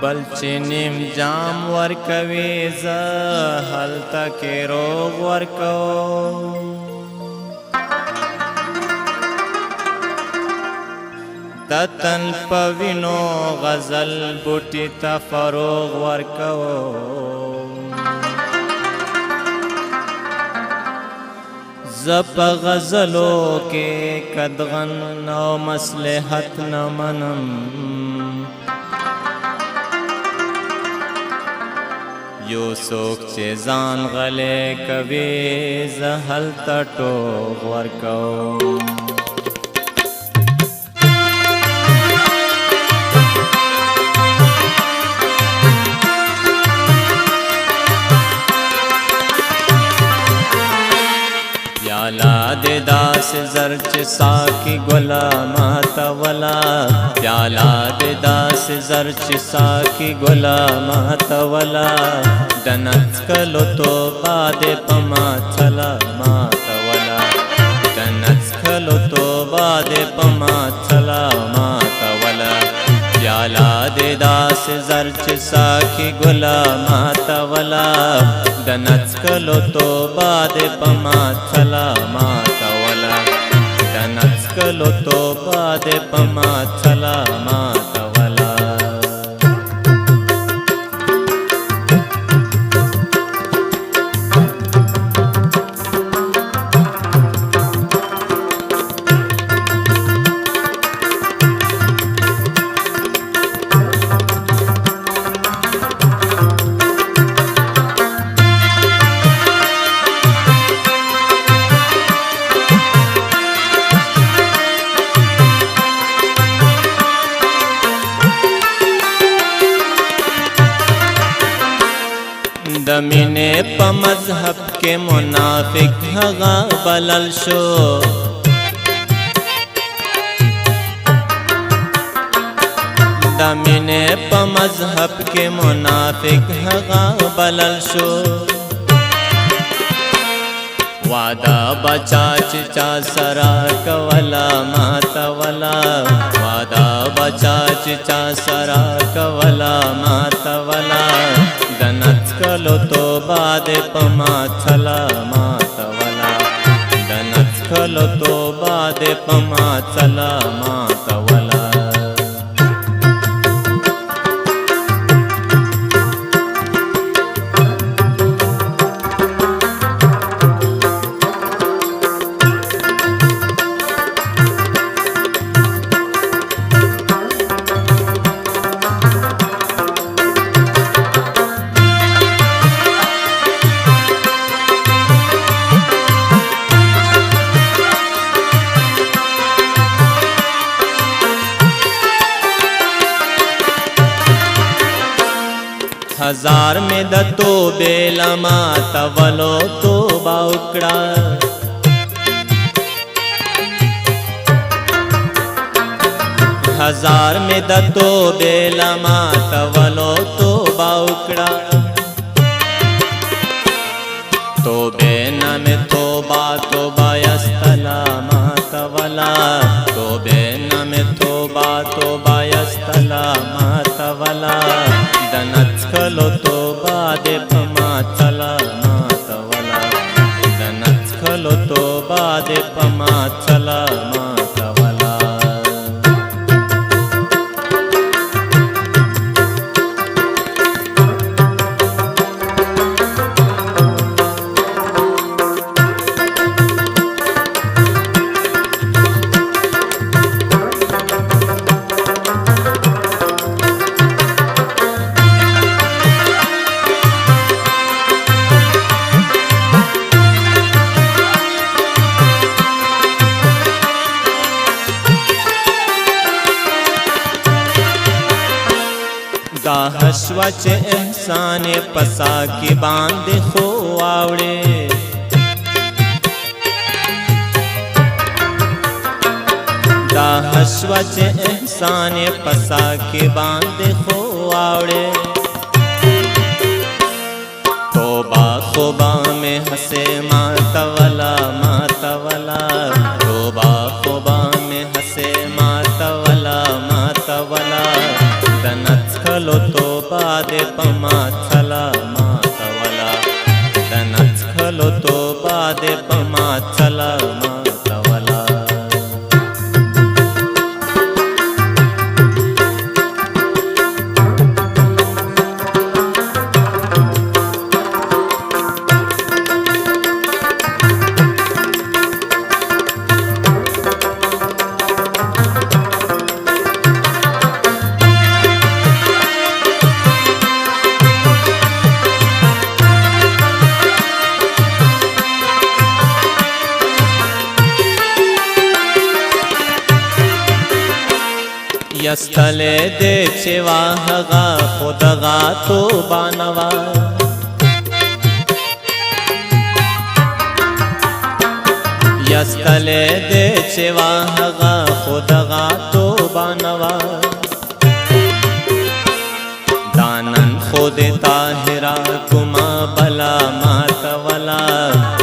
بل چې نیم جام ورکوي زه هلته کې روغ ورکوم د تن په وینو غزل بوټي ته فروغ ورکوم زه په غزلو کې قدغن او مصلحت نه منم یو څوک چې ځان غلی کوي زه هلته ټوغ ورکوم پیالا دې داسې زر چې ساقي ګله ماتوله پیالا دې داسې زر چې ساقي ګله ماتوله د نڅکلو توبه دې په ما څله ماتوله د نڅکلو توبه دې په ما څله ماتوله پیالا دې داسې زر چې ساقي ګله ماتوله د نڅکلو توبه دې په ما څله ماتوله د نڅکلو توبه دې په ما څله ماتوله د مینې په مذهب کې منافق هغه بلل شو د مینې په مذهب کې منافق هغه بلل شو وعده بچا چې چا سره کوله ماتوله وعده بچا چې چا سره کوله ماتوله د نڅکلو توبه دې په ما څله ماتوله د نڅکلو توبه دې په ما څله ماتوله हजार में د توبې لما تولو توبه وکړه हजार में د توبې لما تولو توبه وکړه توبې نامه توبه توبه استلامه تولا توبې نامه توبه توبه استلامه تولا د نڅکلو توبه دې په ما څله ماتوله د نڅکلو توبه دې په ما څله ماتوله دا حشوه چې احسان پسا کې باندې خو واوړې دا حشوه چې احسان پسا کې باندې خو واوړې توبه خوبا میں ہنسے ماتولا ماتولا توبه خوبا میں ہنسے ماتولا ماتولا د نڅکلو توبه توبه دې په ما چلا ماتولا یستلې دې چې واهغه خودغه توبه نوا یستلې دې چې واهغه خودغه توبه نوا دانن خود طاهرا کما بلا ماتولا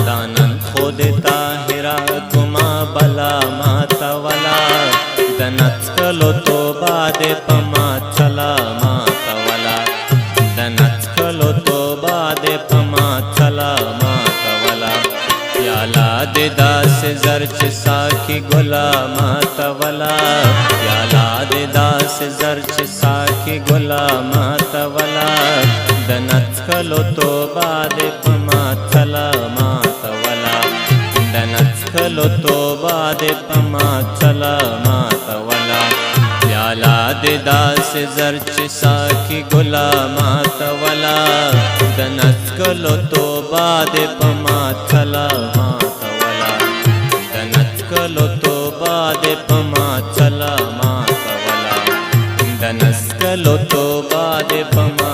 دانن خود طاهرا کما بلا ماتولا دنتکلو توبه دې په ما چلا ماتولا دنتکلو توبه دې په ما چلا ماتولا یالا دې داسې زر چې ساکي ګلا ماتولا یالا دې داسې زر چې ساکي ګلا ماتولا دنتکلو توبه دې په ما چلا ماتولا دنتکلو توبه دې په ما چلا ماتولا یالا دې داسې زر چې ساکي ګلا ماتولا دنتکلو توبه دې په ما چلا ماتولا دنتکلو توبه دې په ما چلا ماتولا دنتکلو توبه دې په ما